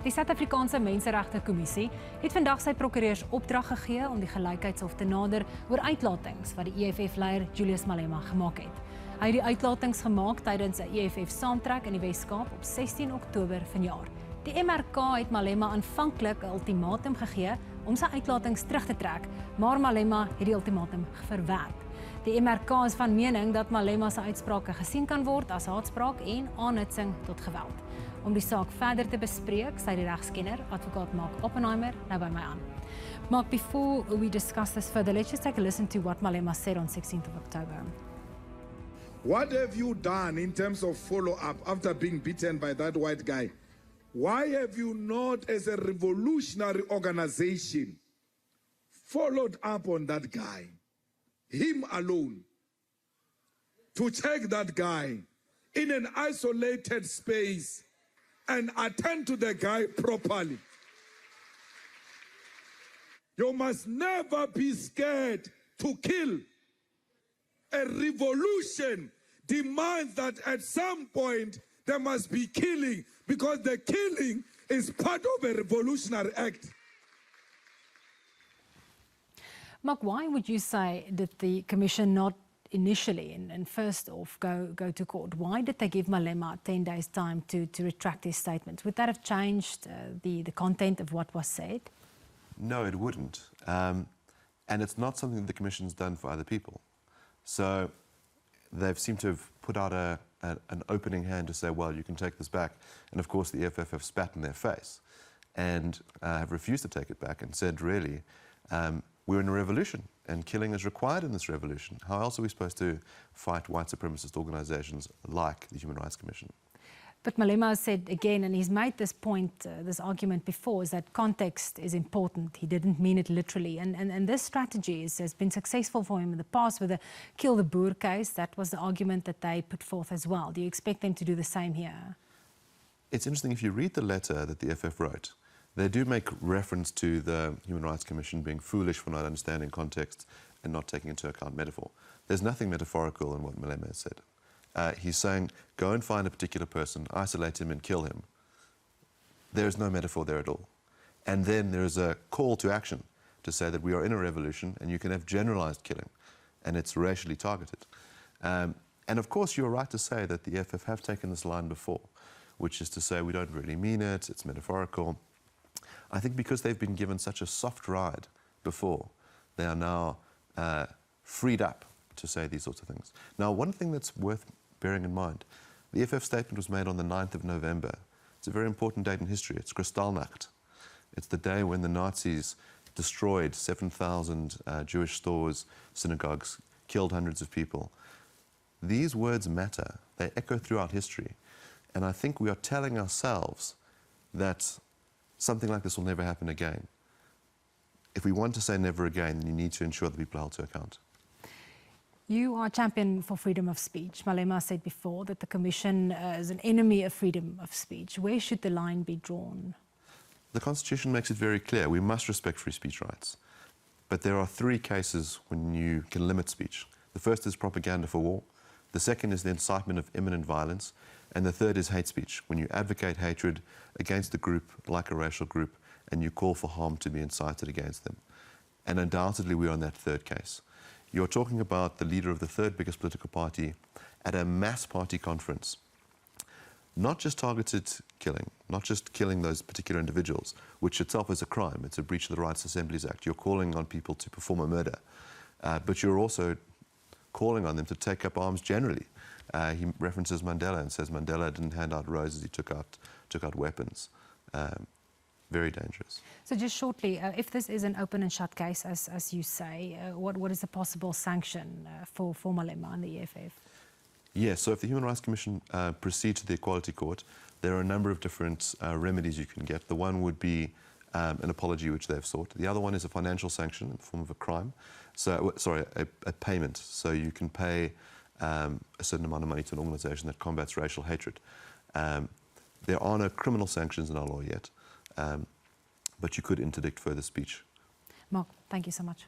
Die Suid-Afrikaanse Menseregtekommissie het vandag sy prokureurs opdrag gegee om die Gelykheidshof te nader oor uitlatings wat die EFF-leier Julius Malema gemaak het. Hy het die uitlatings gemaak tydens 'n EFF-saamtrek in die Weskaap op 16 Oktober vanjaar. Die MRK het Malema aanvanklik 'n ultimatum gegee om sy uitlatings terug te trek, maar Malema het die ultimatum verwerp. Die MRK is van mening dat Malema se uitsprake gesien kan word as haatspraak en aanhitsing tot geweld. Om die saak verder te bespreek, sy die regskenner, Adv Mark Oppenheimer, nou by my aan. Mark, before we discuss this further, let's just take a listen to what Malema said on 16th of October. What have you done in terms of follow-up after being beaten by that white guy? Why have you not, as a revolutionary organization, followed up on that guy, him alone, to check that guy in an isolated space and attend to the guy properly? You must never be scared to kill. A revolution demands that at some point there must be killing, because the killing is part of a revolutionary act. Mark, why would you say that the Commission not initially and first off go to court? Why did they give Malema 10 days time to retract his statements? Would that have changed the content of what was said? No, it wouldn't. And it's not something the Commission's done for other people. So they've seemed to have put out an opening hand to say, well, you can take this back. And of course, the EFF have spat in their face and have refused to take it back and said, really, we're in a revolution and killing is required in this revolution. How else are we supposed to fight white supremacist organizations like the Human Rights Commission? But Malema said again, and he's made this point, this argument before, is that context is important. He didn't mean it literally. And this strategy has been successful for him in the past with the Kill the Boer case. That was the argument that they put forth as well. Do you expect them to do the same here? It's interesting, if you read the letter that the EFF wrote, they do make reference to the Human Rights Commission being foolish for not understanding context and not taking into account metaphor. There's nothing metaphorical in what Malema has said. He's saying, go and find a particular person, isolate him and kill him. There's no metaphor there at all. And then there's a call to action to say that we are in a revolution and you can have generalized killing, and it's racially targeted. And of course, you're right to say that the EFF have taken this line before, which is to say we don't really mean it, it's metaphorical. I think because they've been given such a soft ride before, they are now freed up to say these sorts of things. Now, one thing that's worth bearing in mind, the EFF statement was made on the 9th of November. It's a very important date in history. It's Kristallnacht. It's the day when the Nazis destroyed 7,000 Jewish stores, synagogues, killed hundreds of people. These words matter. They echo throughout history. And I think we are telling ourselves that something like this will never happen again. If we want to say never again, then you need to ensure that people are held to account. You are a champion for freedom of speech. Malema said before that the Commission is an enemy of freedom of speech. Where should the line be drawn? The Constitution makes it very clear. We must respect free speech rights. But there are three cases when you can limit speech. The first is propaganda for war. The second is the incitement of imminent violence. And the third is hate speech, when you advocate hatred against a group, like a racial group, and you call for harm to be incited against them. And undoubtedly we are in that third case. You're talking about the leader of the third biggest political party at a mass party conference. Not just targeted killing, not just killing those particular individuals, which itself is a crime. It's a breach of the Rights Assemblies Act. You're calling on people to perform a murder. But you're also calling on them to take up arms generally. He references Mandela and says Mandela didn't hand out roses, he took out weapons. Very dangerous. So just shortly, if this is an open and shut case, as you say, what is the possible sanction for Malema and the EFF? Yes, so if the Human Rights Commission proceeds to the Equality Court, there are a number of different remedies you can get. The one would be an apology, which they've sought. The other one is a financial sanction in the form of a crime. So, sorry, a payment. So you can pay a certain amount of money to an organization that combats racial hatred. There are no criminal sanctions in our law yet. But you could interdict further speech. Mark, thank you so much.